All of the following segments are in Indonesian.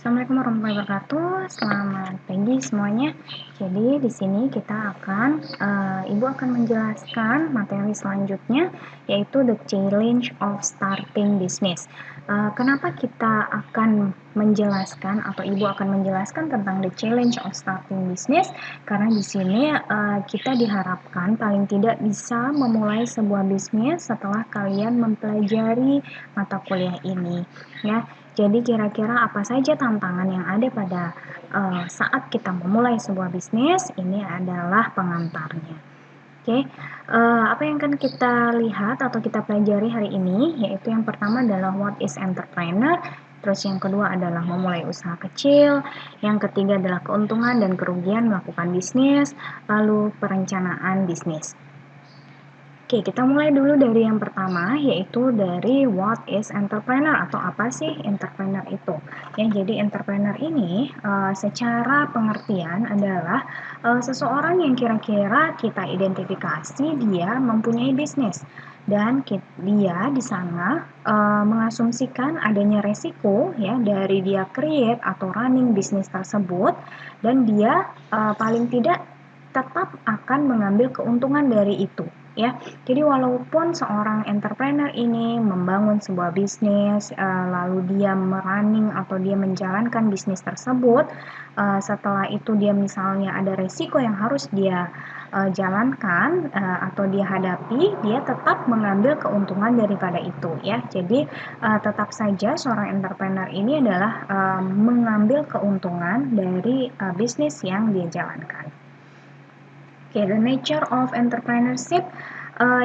Assalamualaikum warahmatullahi wabarakatuh. Selamat pagi semuanya. Jadi di sini Ibu akan menjelaskan materi selanjutnya, yaitu the challenge of starting business. Kenapa kita akan menjelaskan atau Ibu akan menjelaskan tentang the challenge of starting business? Karena di sini kita diharapkan paling tidak bisa memulai sebuah bisnis setelah kalian mempelajari mata kuliah ini, ya. Jadi kira-kira apa saja tantangan yang ada pada saat kita memulai sebuah bisnis? Ini adalah pengantarnya. Oke, apa yang akan kita lihat atau kita pelajari hari ini? Yaitu yang pertama adalah what is entrepreneur. Terus yang kedua adalah memulai usaha kecil. Yang ketiga adalah keuntungan dan kerugian melakukan bisnis. Lalu perencanaan bisnis. Oke, kita mulai dulu dari yang pertama, yaitu dari what is entrepreneur atau apa sih entrepreneur itu. Ya, jadi entrepreneur ini secara pengertian adalah seseorang yang kira-kira kita identifikasi dia mempunyai bisnis dan dia di sana mengasumsikan adanya resiko ya dari dia create atau running bisnis tersebut, dan dia paling tidak tetap akan mengambil keuntungan dari itu. Ya, jadi walaupun seorang entrepreneur ini membangun sebuah bisnis, lalu dia merunning atau dia menjalankan bisnis tersebut, setelah itu dia misalnya ada resiko yang harus dia jalankan atau dia hadapi, dia tetap mengambil keuntungan daripada itu, ya. Jadi tetap saja seorang entrepreneur ini adalah mengambil keuntungan dari bisnis yang dia jalankan. Oke, the nature of entrepreneurship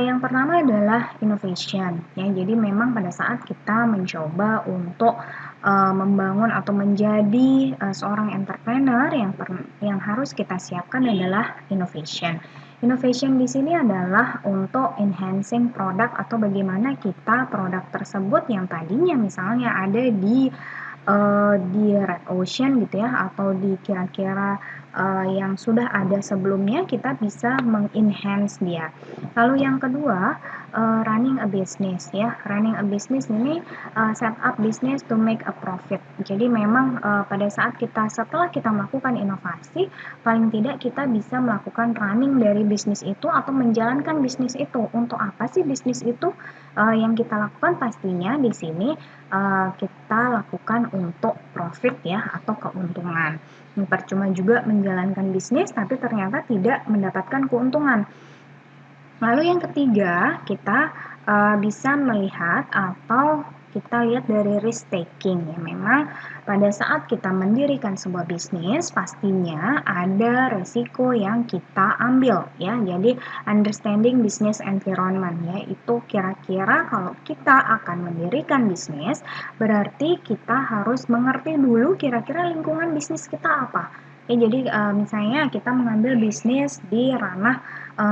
yang pertama adalah innovation, ya. Jadi memang pada saat kita mencoba untuk membangun atau menjadi seorang entrepreneur, yang harus kita siapkan adalah innovation. Innovation di sini adalah untuk enhancing produk atau bagaimana kita produk tersebut yang tadinya misalnya ada di red ocean gitu ya, atau di kira-kira yang sudah ada sebelumnya, kita bisa mengenhance dia. Lalu yang kedua, running a business, ya. Running a business ini set up business to make a profit. Jadi memang pada saat setelah kita melakukan inovasi, paling tidak kita bisa melakukan running dari bisnis itu atau menjalankan bisnis itu. Untuk apa sih bisnis itu yang kita lakukan? Pastinya di sini kita lakukan untuk profit, ya, atau keuntungan. Percuma juga menjalankan bisnis tapi ternyata tidak mendapatkan keuntungan. Lalu yang ketiga, kita bisa melihat atau kita lihat dari risk taking, ya. Memang pada saat kita mendirikan sebuah bisnis pastinya ada resiko yang kita ambil, ya. Jadi understanding business environment, ya, itu kira-kira kalau kita akan mendirikan bisnis berarti kita harus mengerti dulu kira-kira lingkungan bisnis kita apa. Ya, jadi misalnya kita mengambil bisnis di ranah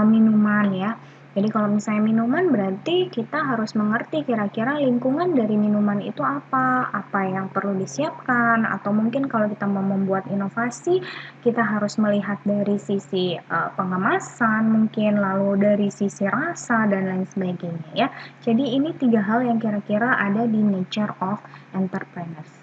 minuman, ya. Jadi kalau misalnya minuman berarti kita harus mengerti kira-kira lingkungan dari minuman itu apa yang perlu disiapkan, atau mungkin kalau kita mau membuat inovasi, kita harus melihat dari sisi pengemasan mungkin, lalu dari sisi rasa dan lain sebagainya, ya. Jadi ini 3 hal yang kira-kira ada di nature of entrepreneurship.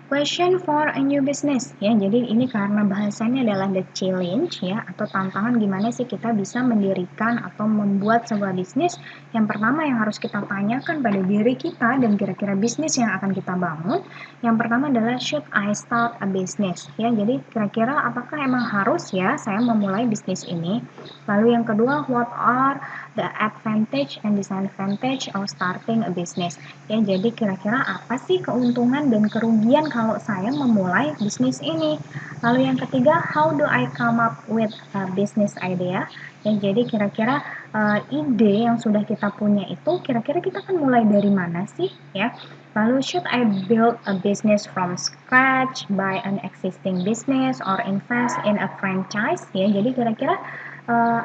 Question for a new business, ya. Jadi ini karena bahasannya adalah the challenge, ya, atau tantangan gimana sih kita bisa mendirikan atau membuat sebuah bisnis. Yang pertama yang harus kita tanyakan pada diri kita dan kira-kira bisnis yang akan kita bangun. Yang pertama adalah should I start a business, ya. Jadi kira-kira apakah emang harus ya saya memulai bisnis ini. Lalu yang kedua, what are the advantage and disadvantage of starting a business, ya. Jadi kira-kira apa sih keuntungan dan kerugian kalau saya memulai bisnis ini. Lalu yang ketiga, how do I come up with a business idea? Ya, jadi kira-kira ide yang sudah kita punya itu kira-kira kita akan mulai dari mana sih, ya. Lalu should I build a business from scratch, buy an existing business, or invest in a franchise, ya. Jadi kira-kira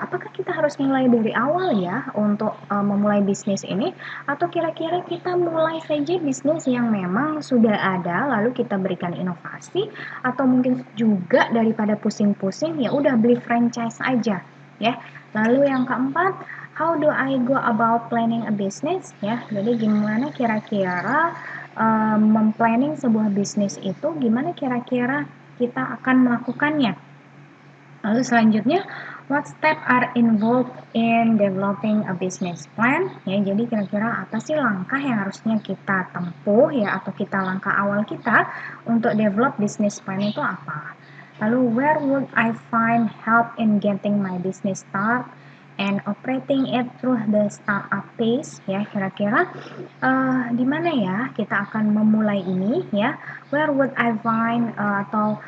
apakah kita harus mulai dari awal ya untuk memulai bisnis ini, atau kira-kira kita mulai saja bisnis yang memang sudah ada lalu kita berikan inovasi, atau mungkin juga daripada pusing-pusing ya udah beli franchise aja, ya. Lalu yang keempat, how do I go about planning a business, ya. Jadi gimana kira-kira memplanning sebuah bisnis itu gimana kira-kira kita akan melakukannya. Lalu selanjutnya, what step are involved in developing a business plan? Ya, jadi kira-kira apa sih langkah yang harusnya kita tempuh ya atau kita langkah awal kita untuk develop business plan itu apa? Lalu where would I find help in getting my business start and operating it through the startup phase? Ya, kira-kira di mana ya kita akan memulai ini ya? Where would I find atau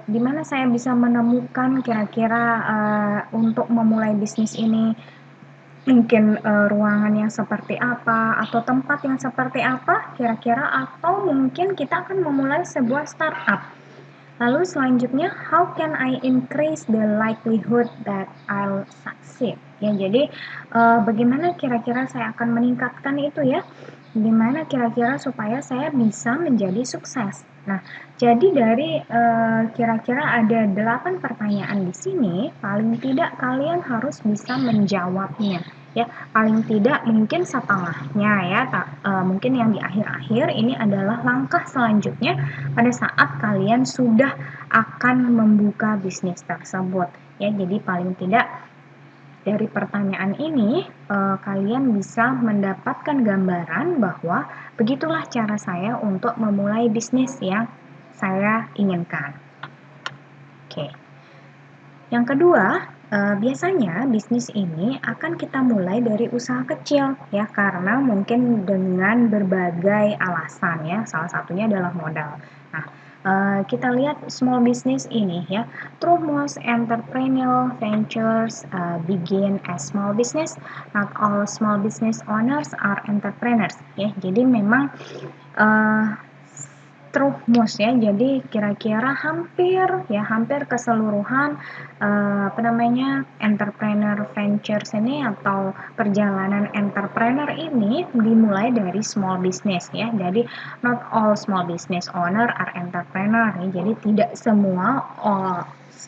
di mana saya bisa menemukan kira-kira untuk memulai bisnis ini, mungkin ruangan yang seperti apa atau tempat yang seperti apa kira-kira, atau mungkin kita akan memulai sebuah startup. Lalu selanjutnya, how can I increase the likelihood that I'll succeed? Ya, jadi bagaimana kira-kira saya akan meningkatkan itu ya? Gimana kira-kira supaya saya bisa menjadi sukses? Nah, jadi dari kira-kira ada 8 pertanyaan di sini, paling tidak kalian harus bisa menjawabnya. Ya, paling tidak mungkin setengahnya ya, mungkin yang di akhir-akhir ini adalah langkah selanjutnya pada saat kalian sudah akan membuka bisnis tersebut. Ya, jadi paling tidak dari pertanyaan ini kalian bisa mendapatkan gambaran bahwa begitulah cara saya untuk memulai bisnis yang saya inginkan. Oke. Yang kedua, biasanya bisnis ini akan kita mulai dari usaha kecil ya, karena mungkin dengan berbagai alasan ya, salah satunya adalah modal. Nah, kita lihat small business ini ya, through most entrepreneurial ventures begin as small business. Not all small business owners are entrepreneurs ya. Jadi memang through most ya, jadi kira-kira hampir keseluruhan entrepreneur ventures ini atau perjalanan entrepreneur ini dimulai dari small business ya. Jadi not all small business owner are entrepreneur ya. Jadi tidak semua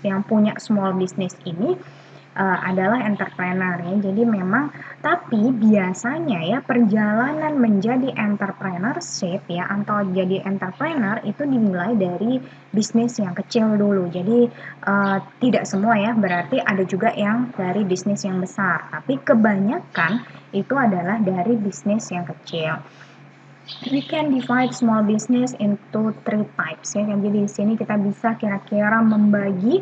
yang punya small business ini adalah entrepreneur ya. Jadi memang, tapi biasanya ya perjalanan menjadi entrepreneurship ya atau jadi entrepreneur itu dimulai dari bisnis yang kecil dulu. Jadi tidak semua ya, berarti ada juga yang dari bisnis yang besar, tapi kebanyakan itu adalah dari bisnis yang kecil. We can divide small business into 3 types ya. Jadi di sini kita bisa kira-kira membagi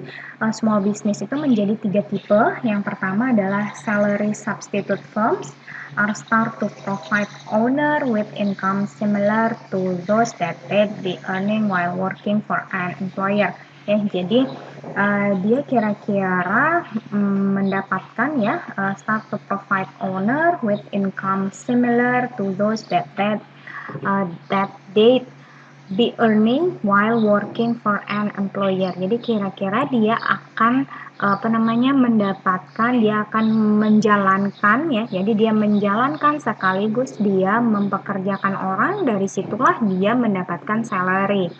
small business itu menjadi 3 tipe. Yang pertama adalah salary substitute firms are start to provide owner with income similar to those that they'd be earning while working for an employer. Ya, jadi dia kira-kira mendapatkan ya start to provide owner with income similar to those that they be earning while working for an employer. Jadi kira-kira dia akan mendapatkan, dia akan menjalankan ya. Jadi dia menjalankan sekaligus dia mempekerjakan orang, dari situlah dia mendapatkan salary.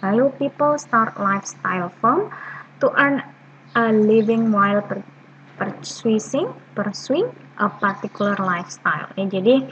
Lalu people start lifestyle firm to earn a living while pursuing a particular lifestyle. Ya, jadi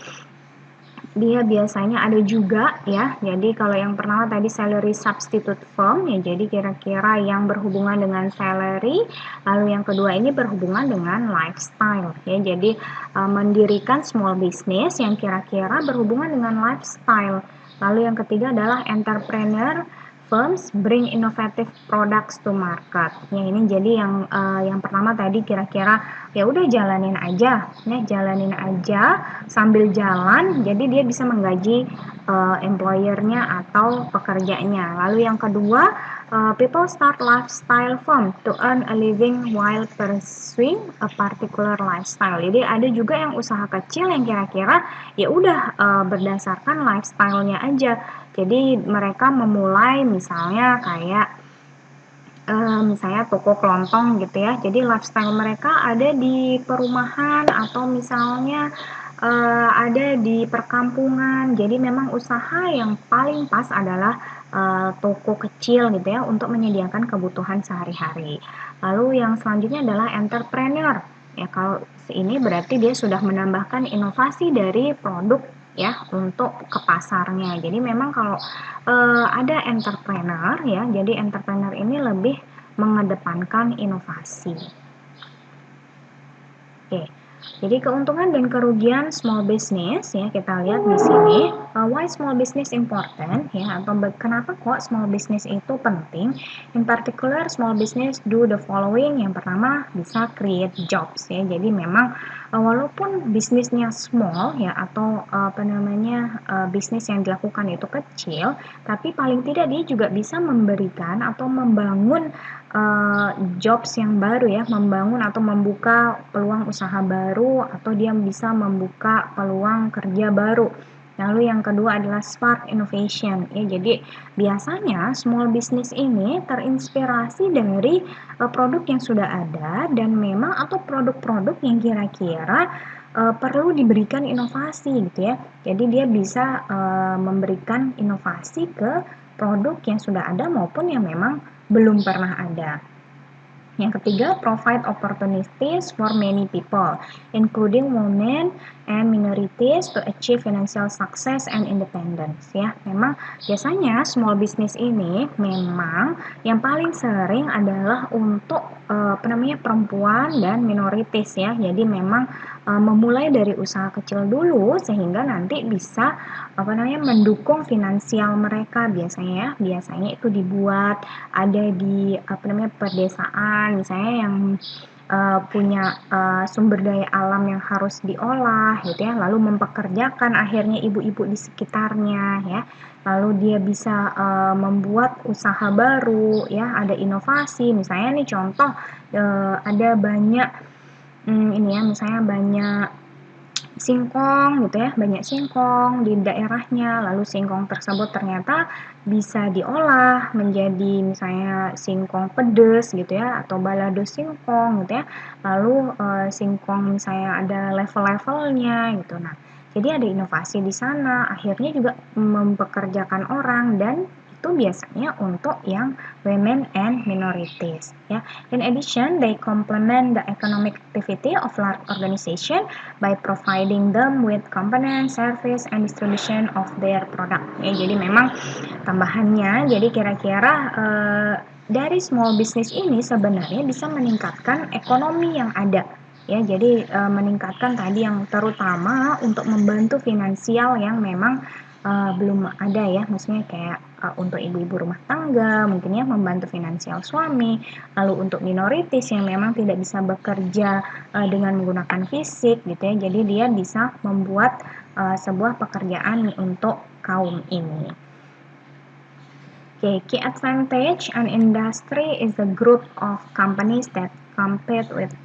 dia biasanya ada juga ya. Jadi kalau yang pertama tadi salary substitute firm ya, jadi kira-kira yang berhubungan dengan salary. Lalu yang kedua ini berhubungan dengan lifestyle ya. Jadi mendirikan small business yang kira-kira berhubungan dengan lifestyle. Lalu yang ketiga adalah entrepreneur firms bring innovative products to market. Ya, ini jadi yang pertama tadi kira-kira ya udah jalanin aja sambil jalan, jadi dia bisa menggaji employernya atau pekerjanya. Lalu yang kedua, people start lifestyle firm to earn a living while pursuing a particular lifestyle. Jadi ada juga yang usaha kecil yang kira-kira ya udah berdasarkan lifestyle-nya aja. Jadi mereka memulai misalnya kayak misalnya toko kelontong gitu ya. Jadi lifestyle mereka ada di perumahan atau misalnya ada di perkampungan. Jadi memang usaha yang paling pas adalah toko kecil gitu ya untuk menyediakan kebutuhan sehari-hari. Lalu yang selanjutnya adalah entrepreneur. Ya, kalau ini berarti dia sudah menambahkan inovasi dari produk ya untuk ke pasarnya. Jadi memang kalau ada entrepreneur ya, jadi entrepreneur ini lebih mengedepankan inovasi. Oke. Jadi keuntungan dan kerugian small business ya kita lihat di sini. Why small business important ya, atau kenapa kok small business itu penting? In particular small business do the following. Yang pertama bisa create jobs ya. Jadi memang walaupun bisnisnya small ya, atau bisnis yang dilakukan itu kecil, tapi paling tidak dia juga bisa memberikan atau membangun jobs yang baru ya, membangun atau membuka peluang usaha baru, atau dia bisa membuka peluang kerja baru. Lalu yang kedua adalah spark innovation ya. Jadi biasanya small business ini terinspirasi dari produk yang sudah ada dan memang atau produk-produk yang kira-kira perlu diberikan inovasi gitu ya. Jadi dia bisa memberikan inovasi ke produk yang sudah ada maupun yang memang belum pernah ada. Yang ketiga, provide opportunities for many people, including women and minorities to achieve financial success and independence. Ya, memang biasanya small business ini memang yang paling sering adalah untuk perempuan dan minoritas ya. Jadi memang memulai dari usaha kecil dulu sehingga nanti bisa mendukung finansial mereka biasanya. Biasanya itu dibuat ada di pedesaan misalnya yang punya sumber daya alam yang harus diolah gitu ya, lalu mempekerjakan akhirnya ibu-ibu di sekitarnya ya, lalu dia bisa membuat usaha baru ya, ada inovasi misalnya nih contoh ada banyak ini ya, misalnya banyak singkong gitu ya, banyak singkong di daerahnya, lalu singkong tersebut ternyata bisa diolah menjadi misalnya singkong pedes gitu ya, atau balado singkong gitu ya, lalu singkong misalnya ada level-levelnya gitu. Nah, jadi ada inovasi di sana, akhirnya juga mempekerjakan orang, dan itu biasanya untuk yang women and minorities ya. In addition, they complement the economic activity of large organization by providing them with component, service, and distribution of their product. Ya, jadi memang tambahannya, jadi kira-kira dari small business ini sebenarnya bisa meningkatkan ekonomi yang ada. Ya, jadi meningkatkan tadi yang terutama untuk membantu finansial yang memang belum ada ya, maksudnya kayak untuk ibu-ibu rumah tangga mungkin ya, membantu finansial suami, lalu untuk minoritas yang memang tidak bisa bekerja dengan menggunakan fisik gitu ya, jadi dia bisa membuat sebuah pekerjaan untuk kaum ini. Okay, key advantage an industry is a group of companies that compete with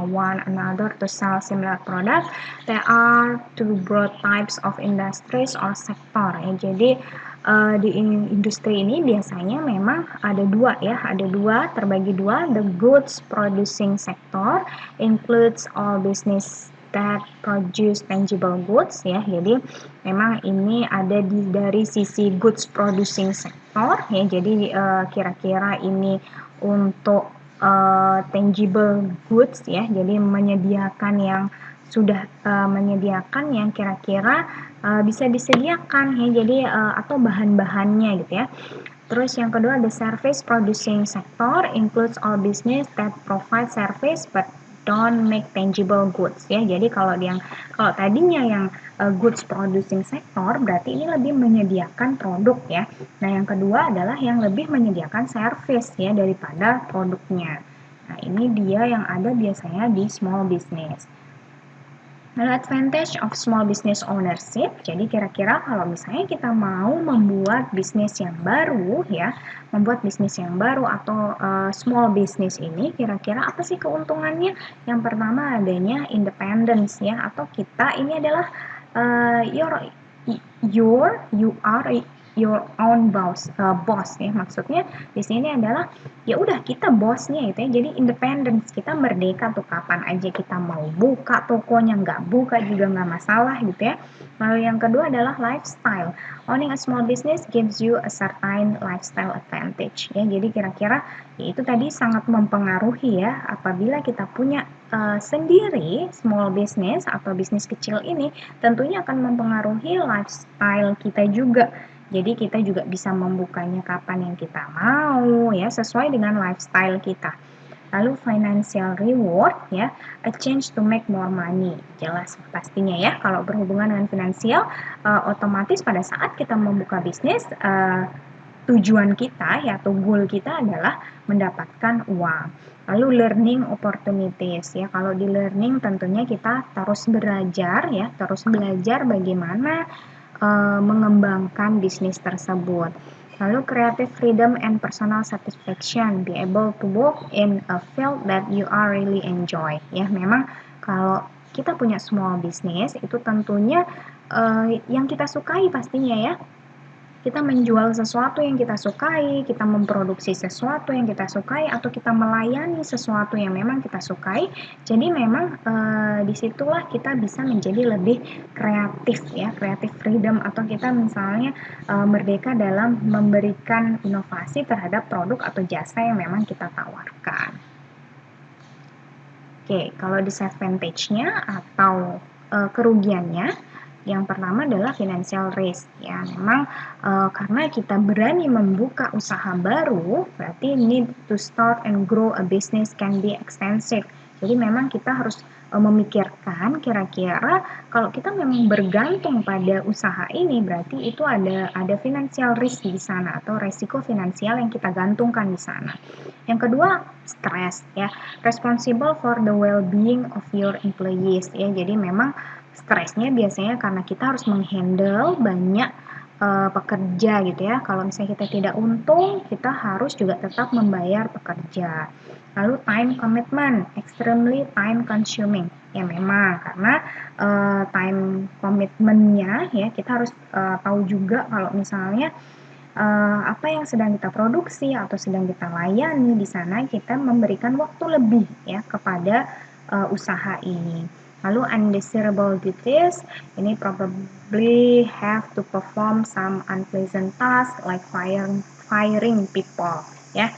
one another to sell similar product. There are two broad types of industries or sector ya. Jadi di industri ini biasanya memang ada dua ya, terbagi dua. The goods producing sector includes all business that produce tangible goods ya. Jadi memang ini ada dari sisi goods producing sector ya. Jadi kira-kira ini untuk tangible goods ya. Jadi menyediakan yang sudah menyediakan yang kira-kira bisa disediakan ya. Jadi atau bahan-bahannya gitu ya. Terus yang kedua ada service producing sector includes all business that provide service but don't make tangible goods ya. Jadi kalau tadinya yang goods producing sector berarti ini lebih menyediakan produk ya. Nah, yang kedua adalah yang lebih menyediakan service ya daripada produknya. Nah, ini dia yang ada biasanya di small business. Nah, advantage of small business ownership. Jadi kira-kira kalau misalnya kita mau membuat bisnis yang baru ya, atau small business ini, kira-kira apa sih keuntungannya? Yang pertama adanya independence ya, atau kita ini adalah you are your own boss ya. Maksudnya di sini adalah ya udah kita bosnya gitu ya. Jadi independence, kita merdeka tuh kapan aja kita mau buka tokonya, nggak buka juga nggak masalah gitu ya. Lalu yang kedua adalah lifestyle. Owning a small business gives you a certain lifestyle advantage ya. Jadi kira-kira ya itu tadi sangat mempengaruhi ya, apabila kita punya sendiri small business atau bisnis kecil ini tentunya akan mempengaruhi lifestyle kita juga. Jadi kita juga bisa membukanya kapan yang kita mau ya, sesuai dengan lifestyle kita. Lalu financial reward ya, a change to make more money. Jelas pastinya ya, kalau berhubungan dengan finansial, otomatis pada saat kita membuka bisnis, tujuan kita ya atau goal kita adalah mendapatkan uang. Lalu learning opportunities ya. Kalau di learning tentunya kita terus belajar ya, terus belajar bagaimana mengembangkan bisnis tersebut. Lalu creative freedom and personal satisfaction, be able to work in a field that you are really enjoy. Ya, memang kalau kita punya small business itu tentunya yang kita sukai pastinya ya. Kita menjual sesuatu yang kita sukai, kita memproduksi sesuatu yang kita sukai, atau kita melayani sesuatu yang memang kita sukai. Jadi memang disitulah kita bisa menjadi lebih kreatif ya, kreatif freedom, atau kita misalnya merdeka dalam memberikan inovasi terhadap produk atau jasa yang memang kita tawarkan. Oke, kalau disadvantage-nya atau kerugiannya, yang pertama adalah financial risk ya. Memang karena kita berani membuka usaha baru, berarti need to start and grow a business can be extensive. Jadi memang kita harus memikirkan kira-kira kalau kita memang bergantung pada usaha ini, berarti itu ada financial risk di sana atau resiko finansial yang kita gantungkan di sana. Yang kedua, stres ya. Responsible for the well-being of your employees ya. Jadi memang stresnya biasanya karena kita harus menghandle banyak pekerja gitu ya. Kalau misalnya kita tidak untung, kita harus juga tetap membayar pekerja. Lalu time commitment, extremely time consuming. Ya memang karena time commitment-nya ya, kita harus tahu juga kalau misalnya apa yang sedang kita produksi atau sedang kita layani di sana, kita memberikan waktu lebih ya kepada usaha ini. Lalu undesirable duties, ini probably have to perform some unpleasant task like firing people ya.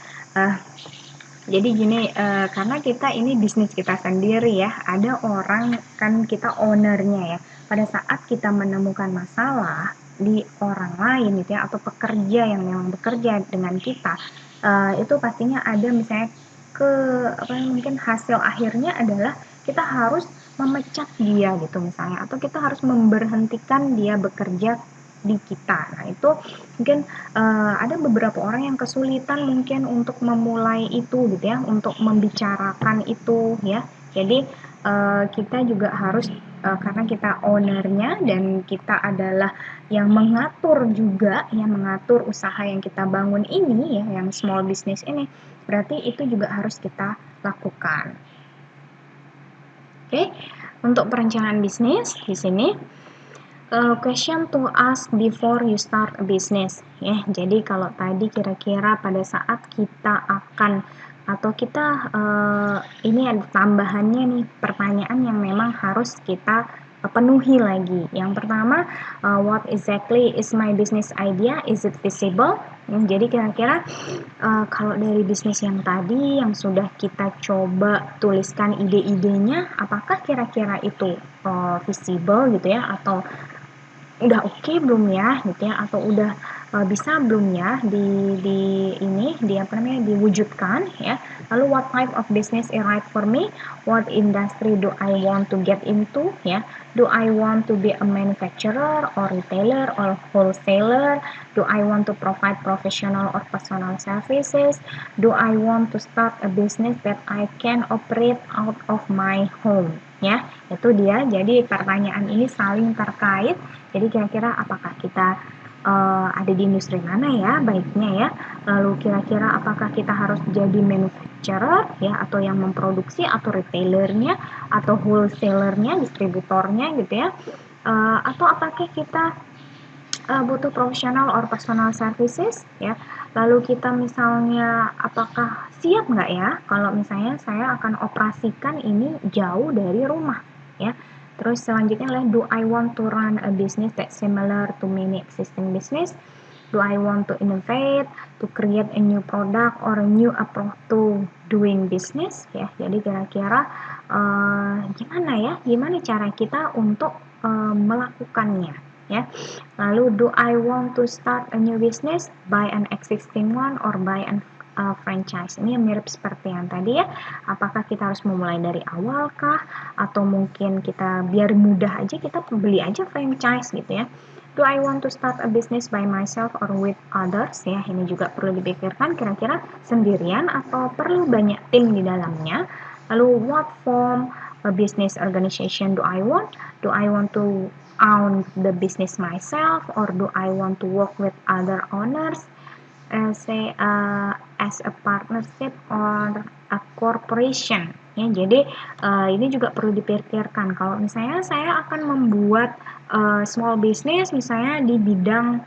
Jadi gini, karena kita ini bisnis kita sendiri ya, ada orang kan kita ownernya ya. Pada saat kita menemukan masalah di orang lain gitu ya, atau pekerja yang memang bekerja dengan kita, itu pastinya ada misalnya mungkin hasil akhirnya adalah kita harus memecat dia gitu misalnya, atau kita harus memberhentikan dia bekerja di kita. Nah itu mungkin ada beberapa orang yang kesulitan mungkin untuk memulai itu gitu ya, untuk membicarakan itu ya. Jadi kita juga harus karena kita ownernya dan kita adalah yang mengatur juga, yang mengatur usaha yang kita bangun ini ya, yang small business ini, berarti itu juga harus kita lakukan. Oke, untuk perencanaan bisnis di sini question to ask before you start a business ya. Jadi kalau tadi kira-kira pada saat kita akan atau kita ini ada tambahannya nih, pertanyaan yang memang harus kita penuhi lagi. Yang pertama, what exactly is my business idea? Is it visible? Jadi kira-kira kalau dari bisnis yang tadi yang sudah kita coba tuliskan ide-idenya, apakah kira-kira itu visible gitu ya, atau udah oke belum ya gitu ya, atau udah bisa belum ya diwujudkan ya. Lalu what type of business is right for me, what industry do I want to get into ya, do I want to be a manufacturer or retailer or wholesaler, do I want to provide professional or personal services, do I want to start a business that I can operate out of my home ya. Itu dia, jadi pertanyaan ini saling terkait. Jadi kira-kira apakah kita ada di industri mana ya baiknya ya, lalu kira-kira apakah kita harus jadi manufacturer ya, atau yang memproduksi, atau retailernya, atau wholesalernya, distributornya gitu ya, atau apakah kita butuh professional or personal services ya. Lalu kita misalnya apakah siap nggak ya kalau misalnya saya akan operasikan ini jauh dari rumah ya. Terus selanjutnya adalah do I want to run a business that similar to many existing business? Do I want to innovate, to create a new product or a new approach to doing business ya. Jadi kira-kira gimana cara kita untuk melakukannya ya. Lalu do I want to start a new business, buy an existing one or buy an franchise. Ini yang mirip seperti yang tadi ya. Apakah kita harus memulai dari awal kah atau mungkin kita biar mudah aja kita beli aja franchise gitu ya. Do I want to start a business by myself or with others ya. Ini juga perlu dipikirkan kira-kira sendirian atau perlu banyak tim di dalamnya. Lalu what form a business organization do I want? Do I want to own the business myself or do I want to work with other owners? Say as a partnership or a corporation ya. Jadi ini juga perlu dipikirkan kalau misalnya saya akan membuat small business misalnya di bidang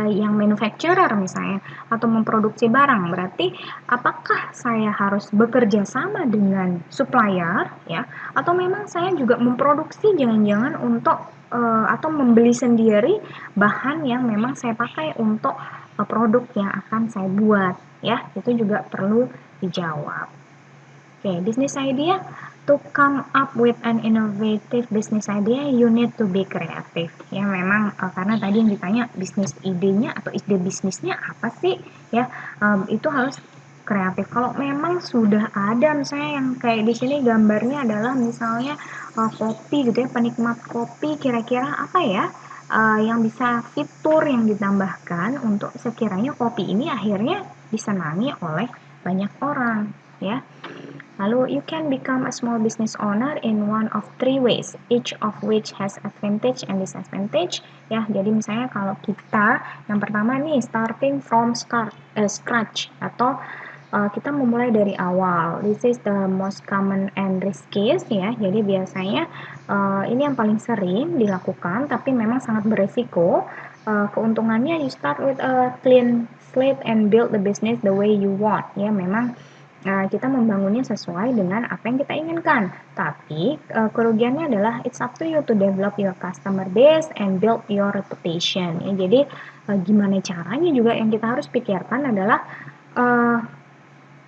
yang manufacturer misalnya atau memproduksi barang, berarti apakah saya harus bekerja sama dengan supplier ya atau memang saya juga memproduksi jangan-jangan untuk atau membeli sendiri bahan yang memang saya pakai untuk produk yang akan saya buat ya. Itu juga perlu dijawab. Oke, business idea. To come up with an innovative business idea, you need to be creative. Ya, memang karena tadi yang ditanya bisnis idenya atau ide bisnisnya apa sih? Ya, itu harus kreatif. Kalau memang sudah ada misalnya yang kayak di sini gambarnya adalah misalnya kopi gitu ya, penikmat kopi, kira-kira apa ya? Yang bisa fitur yang ditambahkan untuk sekiranya kopi ini akhirnya disenangi oleh banyak orang ya. Lalu you can become a small business owner in one of three ways, each of which has advantage and disadvantage. Ya, jadi misalnya kalau kita yang pertama nih starting from scratch atau kita memulai dari awal. This is the most common and riskiest ya. Jadi biasanya ini yang paling sering dilakukan, tapi memang sangat beresiko. Keuntungannya you start with a clean slate and build the business the way you want. Ya, memang kita membangunnya sesuai dengan apa yang kita inginkan. Tapi kerugiannya adalah it's up to you to develop your customer base and build your reputation. Ya, jadi gimana caranya juga yang kita harus pikirkan adalah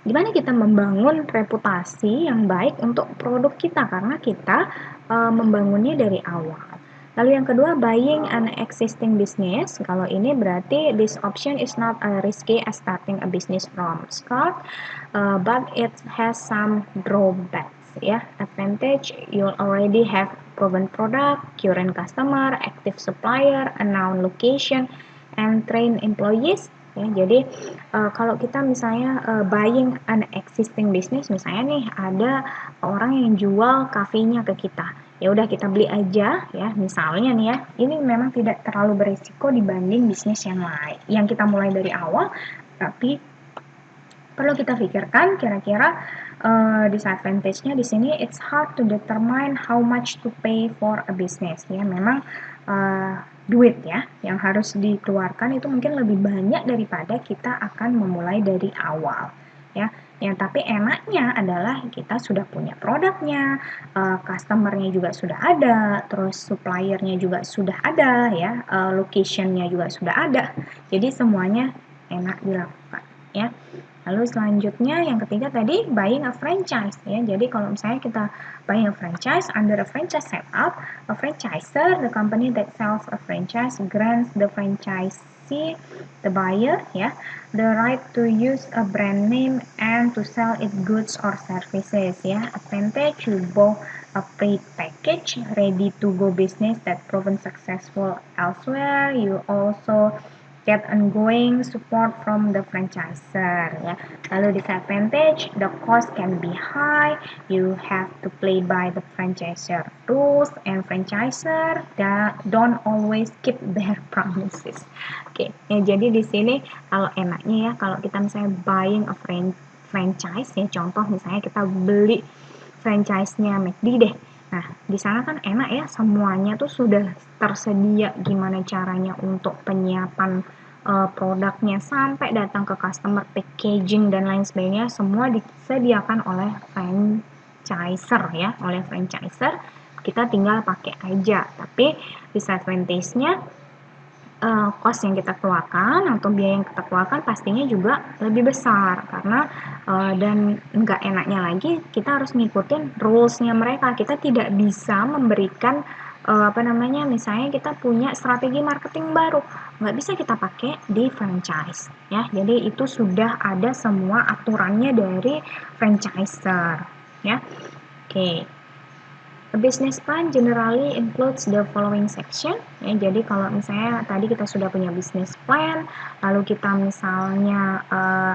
gimana kita membangun reputasi yang baik untuk produk kita karena kita membangunnya dari awal. Lalu yang kedua, buying an existing business. Kalau ini berarti this option is not risky as starting a business from scratch, but it has some drawbacks. Ya, advantage you already have proven product, current customer, active supplier, a known location, and trained employees. Ya, jadi kalau kita misalnya buying an existing business, misalnya nih ada orang yang jual kafenya ke kita. Ya udah kita beli aja ya, misalnya nih ya, ini memang tidak terlalu berisiko dibanding bisnis yang lain yang kita mulai dari awal, tapi perlu kita pikirkan kira-kira disadvantage-nya di sini it's hard to determine how much to pay for a business ya. Memang duit ya yang harus dikeluarkan itu mungkin lebih banyak daripada kita akan memulai dari awal ya. Yang tapi enaknya adalah kita sudah punya produknya, customer-nya juga sudah ada, terus supplier-nya juga sudah ada ya, location-nya juga sudah ada. Jadi semuanya enak dilakukan ya. Lalu selanjutnya yang ketiga tadi buying a franchise ya. Jadi kalau misalnya kita buying a franchise under a franchise setup, a franchisor, the company that sells a franchise grants the franchisee, the buyer ya, the right to use a brand name and to sell its goods or services ya. Advantage, you buy a pre-packaged ready to go business that proven successful elsewhere. You also get ongoing support from the franchisor ya. Lalu disadvantage, the cost can be high, you have to play by the franchisor rules and franchisor don't always keep their promises. Oke, ya jadi di sini kalau enaknya ya kalau kita misalnya buying a franchise ya, contoh misalnya kita beli franchise-nya McD deh. Nah, di sana kan enak ya, semuanya tuh sudah tersedia gimana caranya untuk penyiapan produknya sampai datang ke customer, packaging dan lain sebagainya, semua disediakan oleh franchiser ya, oleh franchiser. Kita tinggal pakai aja. Tapi disadvantage-nya cost yang kita keluarkan atau biaya yang kita keluarkan pastinya juga lebih besar karena dan nggak enaknya lagi kita harus ngikutin rules-nya mereka. Kita tidak bisa memberikan misalnya kita punya strategi marketing baru, nggak bisa kita pakai di franchise ya. Jadi itu sudah ada semua aturannya dari franchiser ya. Oke. A business plan generally includes the following section. Ya, jadi kalau misalnya tadi kita sudah punya business plan, lalu kita misalnya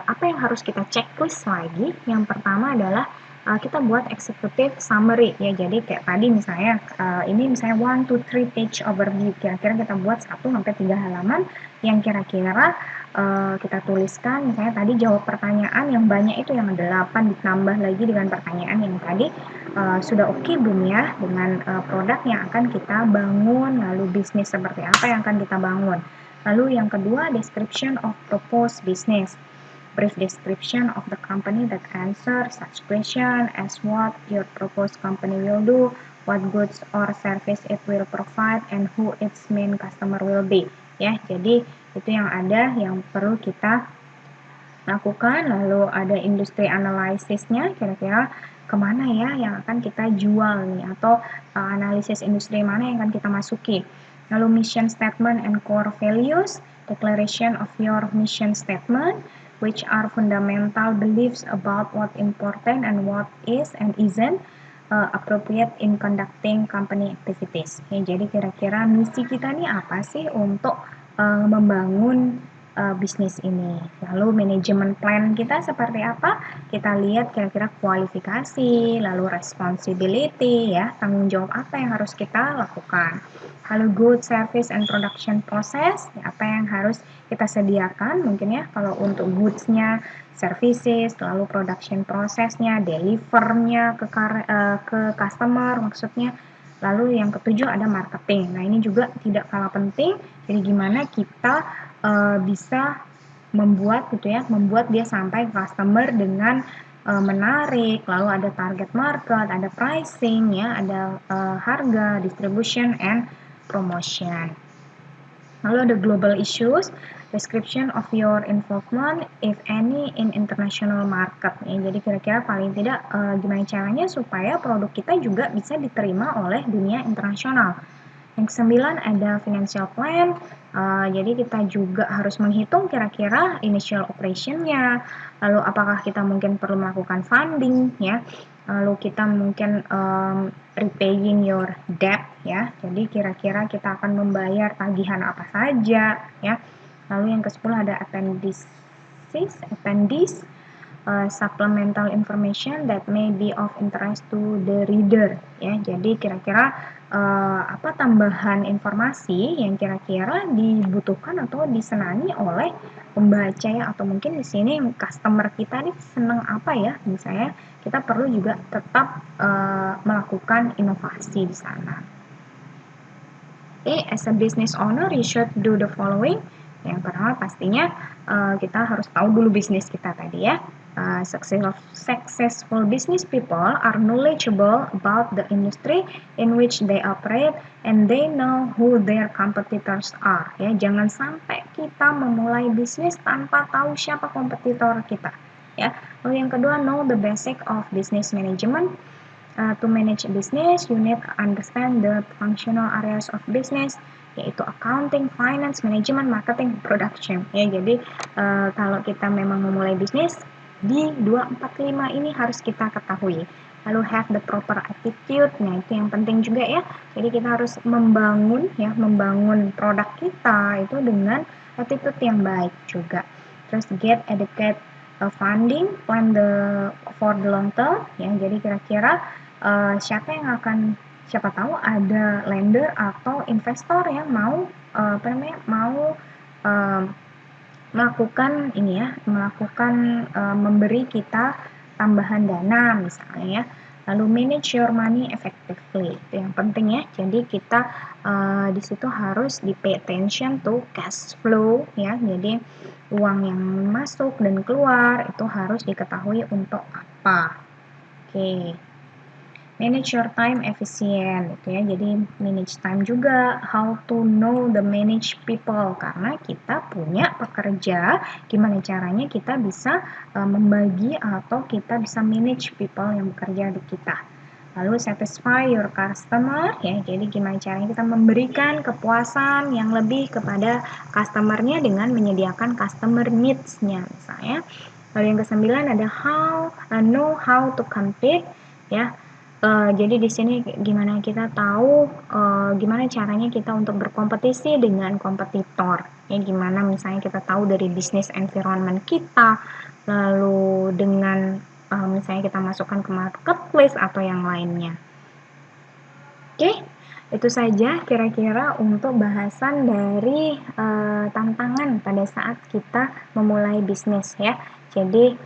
apa yang harus kita checklist lagi? Yang pertama adalah kita buat executive summary ya. Jadi kayak tadi misalnya ini misalnya 1 to 3 page overview. Kira-kira kita buat 1 sampai 3 halaman yang kira-kira kita tuliskan misalnya tadi jawab pertanyaan yang banyak itu yang 8 ditambah lagi dengan pertanyaan yang tadi sudah oke belum ya dengan produk yang akan kita bangun, lalu bisnis seperti apa yang akan kita bangun. Lalu yang kedua, description of proposed business. Brief description of the company that answer such question as what your proposed company will do, what goods or service it will provide, and who its main customer will be. Ya, jadi itu yang ada yang perlu kita lakukan. Lalu ada industri analisisnya, kira-kira kemana ya yang akan kita jual nih, atau analisis industri mana yang akan kita masuki. Lalu mission statement and core values, declaration of your mission statement, which are fundamental beliefs about what important and what is and isn't appropriate in conducting company activities. Ya, jadi kira-kira misi kita nih apa sih untuk membangun bisnis ini. Lalu manajemen plan kita seperti apa? Kita lihat kira-kira kualifikasi, lalu responsibility ya, tanggung jawab apa yang harus kita lakukan. Lalu good service and production process, ya, apa yang harus kita sediakan mungkin ya kalau untuk goods-nya, services, lalu production process-nya, deliver-nya ke customer maksudnya. Lalu yang ketujuh ada marketing. Nah, ini juga tidak kalah penting. Jadi gimana kita bisa membuat dia sampai ke customer dengan menarik, lalu ada target market, ada pricing ya, ada harga, distribution and promotion. Lalu ada global issues, description of your involvement if any in international market. Ya, jadi kira-kira paling tidak gimana caranya supaya produk kita juga bisa diterima oleh dunia internasional. Yang kesembilan ada financial plan. Jadi kita juga harus menghitung kira-kira initial operation-nya. Lalu apakah kita mungkin perlu melakukan funding ya. Lalu kita mungkin repaying your debt ya. Jadi kira-kira kita akan membayar tagihan apa saja ya. Lalu yang ke-10 ada appendix, supplemental information that may be of interest to the reader ya. Jadi kira-kira apa tambahan informasi yang kira-kira dibutuhkan atau disenangi oleh pembaca ya, atau mungkin di sini customer kita nih senang apa ya, misalnya kita perlu juga tetap melakukan inovasi di sana. Okay, as a business owner you should do the following. Yang pertama pastinya kita harus tahu dulu bisnis kita tadi ya. Successful business people are knowledgeable about the industry in which they operate and they know who their competitors are. Ya, jangan sampai kita memulai bisnis tanpa tahu siapa kompetitor kita. Ya. Lalu yang kedua, know the basic of business management. To manage a business, you need to understand the functional areas of business, yaitu accounting, finance, management, marketing, production. Ya, jadi kalau kita memang memulai bisnis, di 2, 4, 5 ini harus kita ketahui. Lalu have the proper attitude, nah itu yang penting juga ya. Jadi kita harus membangun produk kita itu dengan attitude yang baik juga. Terus get adequate funding, plan for the long term ya. Jadi kira-kira siapa tahu ada lender atau investor yang mau melakukan memberi kita tambahan dana misalnya ya. Lalu manage your money effectively, itu yang penting ya. Jadi kita di situ harus di pay attention to cash flow ya. Jadi uang yang masuk dan keluar itu harus diketahui untuk apa. Oke. Manage your time efisien gitu ya. Jadi manage time juga, how to know the manage people, karena kita punya pekerja, gimana caranya kita bisa membagi atau kita bisa manage people yang bekerja di kita. Lalu satisfy your customer ya. Jadi gimana caranya kita memberikan kepuasan yang lebih kepada customernya dengan menyediakan customer needs-nya misalnya. Lalu yang kesembilan ada know how to compete ya. Jadi di sini gimana kita tahu gimana caranya kita untuk berkompetisi dengan kompetitor. Ya gimana misalnya kita tahu dari bisnis environment kita, lalu dengan misalnya kita masukkan ke marketplace atau yang lainnya. Oke, itu saja kira-kira untuk bahasan dari tantangan pada saat kita memulai bisnis ya. Jadi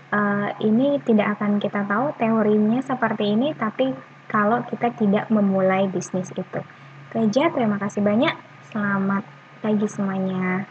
ini tidak akan kita tahu teorinya seperti ini, tapi kalau kita tidak memulai bisnis itu. Itu aja, terima kasih banyak. Selamat pagi semuanya.